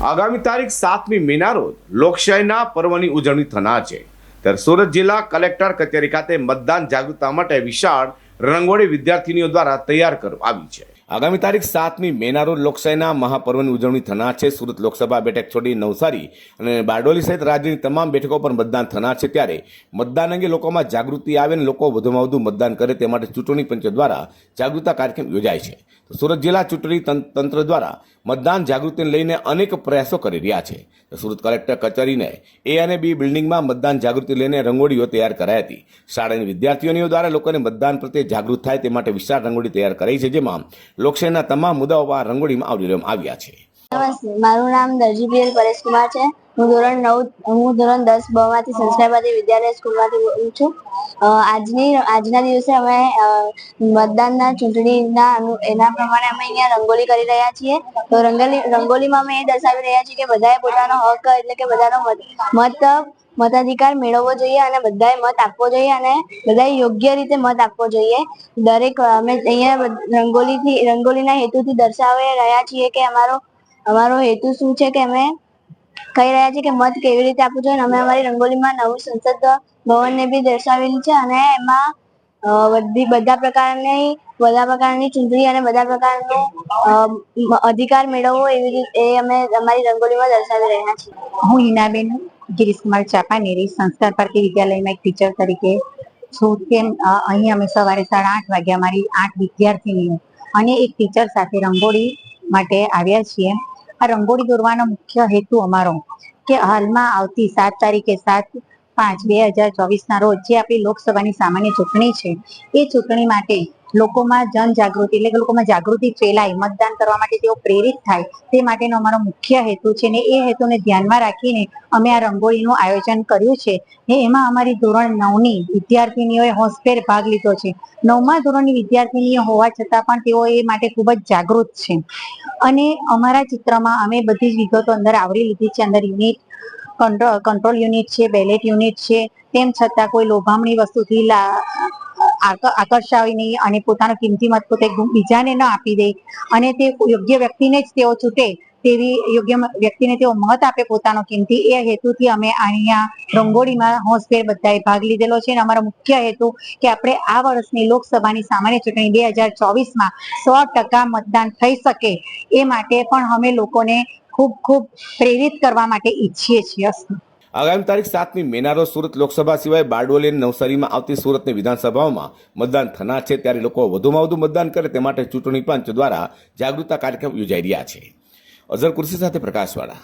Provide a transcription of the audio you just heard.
આગામી તારીખ 7મી મેના રોજ લોકશાહીના પર્વની ઉજવણી થનાર છે ત્યારે સુરત જિલ્લા કલેક્ટર કચેરી ખાતે મતદાન જાગૃતતા માટે વિશાળ રંગોળી વિદ્યાર્થીનીઓ દ્વારા તૈયાર કરવામાં આવી છે। આગામી તારીખ 7મી મેના રોજ લોકશાહીના મહાપર્વની ઉજવણી થનાર છે। સુરત લોકસભા બેઠક છોડી નવસારી અને બારડોલી સહિત રાજ્યની તમામ બેઠકો પર મતદાન થનાર છે ત્યારે મતદાન અંગે લોકોમાં જાગૃતિ આવે અને લોકો વધુમાં વધુ મતદાન કરે તે માટે ચૂંટણી પંચ દ્વારા જાગૃતતા કાર્યક્રમ યોજાય છે। તો સુરત જિલ્લા ચૂંટણી તંત્ર દ્વારા મતદાન જાગૃતિને લઈને અનેક પ્રયાસો કરી રહ્યા છે। સુરત કલેક્ટર કચેરીને એ અને બી બિલ્ડિંગમાં મતદાન જાગૃતિ લઈને રંગોળીઓ તૈયાર કરાઈ હતી। શાળાની વિદ્યાર્થીઓ દ્વારા લોકોને મતદાન પ્રત્યે જાગૃત થાય તે માટે વિશાળ રંગોળી તૈયાર કરાઈ છે, જેમાં લોકશાહીના તમામ મુદ્દાઓ આ રંગોળીમાં આવરી લેવામાં આવ્યા છે। નમસ્તે, મારું નામ દરજી પીએલ પરેશકુમાર છે। હું ધોરણ 10 બ માંથી સંસ્કારવાદી વિદ્યાલય સ્કૂલમાંથી બોલું છું। આજના દિવસે અમે મતદાનના ચૂંટણીના એના પ્રમાણે અમે અહીંયા રંગોળી કરી રહ્યા છીએ। તો રંગોળીમાં અમે એ દર્શાવી રહ્યા છીએ કે બધાએ પોતાનો હક એટલે કે બધાનો મતાધિકાર મેળવવો જોઈએ અને બધાએ મત આપવો જોઈએ અને બધાએ યોગ્ય રીતે મત આપવો જોઈએ। દરેક અમે અહીંયા રંગોળીના હેતુથી દર્શાવી રહ્યા છીએ કે અમારો હેતુ શું છે, કે અમે કહી રહ્યા છીએ કે મત કેવી રીતે આપવું જોઈએ। અમે અમારી રંગોળીમાં નવું સંસદ ભવનને બી દર્શાવેલી છે અને એમાં બધા પ્રકારની ચૂંટણી અને બધા પ્રકારનો અધિકાર મેળવવો એવી રીતે અમે અમારી રંગોળીમાં દર્શાવી રહ્યા છીએ। હું હિનાબેન ગિરીશકુમાર ચાપાનેરી સંસ્કાર ભારતી વિદ્યાલયમાં એક ટીચર તરીકે છું કે અહીં અમે સવારે 8:30 વાગે અમારી 8 વિદ્યાર્થીનીઓ અને એક ટીચર સાથે રંગોળી માટે આવ્યા છીએ। આ રંગોળી દોરવાનો મુખ્ય હેતુ અમારો કે હાલમાં આવતી 7 તારીખે 7/5/2024 રોજ જે આપણી લોકસભાની સામાન્ય ચૂંટણી છે, એ ચૂંટણી માટે લોકોમાં જનજાગૃતિ એટલે કે લોકોમાં જાગૃતિ ફેલાય, મતદાન કરવા માટે તેઓ પ્રેરિત થાય તે માટેનો અમારો મુખ્ય હેતુ છે ને એ હેતુને ધ્યાનમાં રાખીને અમે આ રંગોળીનું આયોજન કર્યું છે ને એમાં અમારી ધોરણ 9ની વિદ્યાર્થીનીઓએ હોંશભેર ભાગ લીધો છે। 9મા ધોરણની વિદ્યાર્થીનીઓ હોવા છતાં પણ તેઓ એ માટે ખૂબ જ જાગૃત છે અને અમારા ચિત્રમાં અમે બધી જ વિગતો અંદર આવરી લીધી છે। અંદર યુનિટ કંટ્રોલ યુનિટ છે, બેલેટ યુનિટ છે, તેમ છતાં કોઈ લોભામણી વસ્તુથી આકર્ષાવી નહીં અને પોતાનો કિંમતી મત પોતે બીજાને ન આપી દે અને તે યોગ્ય વ્યક્તિને જ તેઓ ચૂંટે તેવી યોગ્ય વ્યક્તિને તેઓ મત આપે પોતાનો કિંમતી, એ હેતુથી અમે અહીંયા રંગોળીમાં હોંશભેર બધાએ ભાગ લીધેલો છે અને અમારો મુખ્ય હેતુ કે આપણે આ વર્ષની લોકસભાની સામાન્ય ચૂંટણી 2024માં 100% મતદાન થઈ શકે એ માટે પણ અમે લોકોને ખૂબ પ્રેરિત કરવા માટે ઈચ્છીએ છીએ। આગામી તારીખ 7મી મેના રોજ સુરત લોકસભા સિવાય બારડોલી અને નવસારીમાં આવતી સુરતની વિધાનસભાઓમાં મતદાન થનાર છે ત્યારે લોકો વધુમાં વધુ મતદાન કરે તે માટે ચૂંટણી પંચ દ્વારા જાગૃતતા કાર્યક્રમ યોજાઈ રહ્યા છે। અઝર કુર્સી સાથે પ્રકાશવાળા।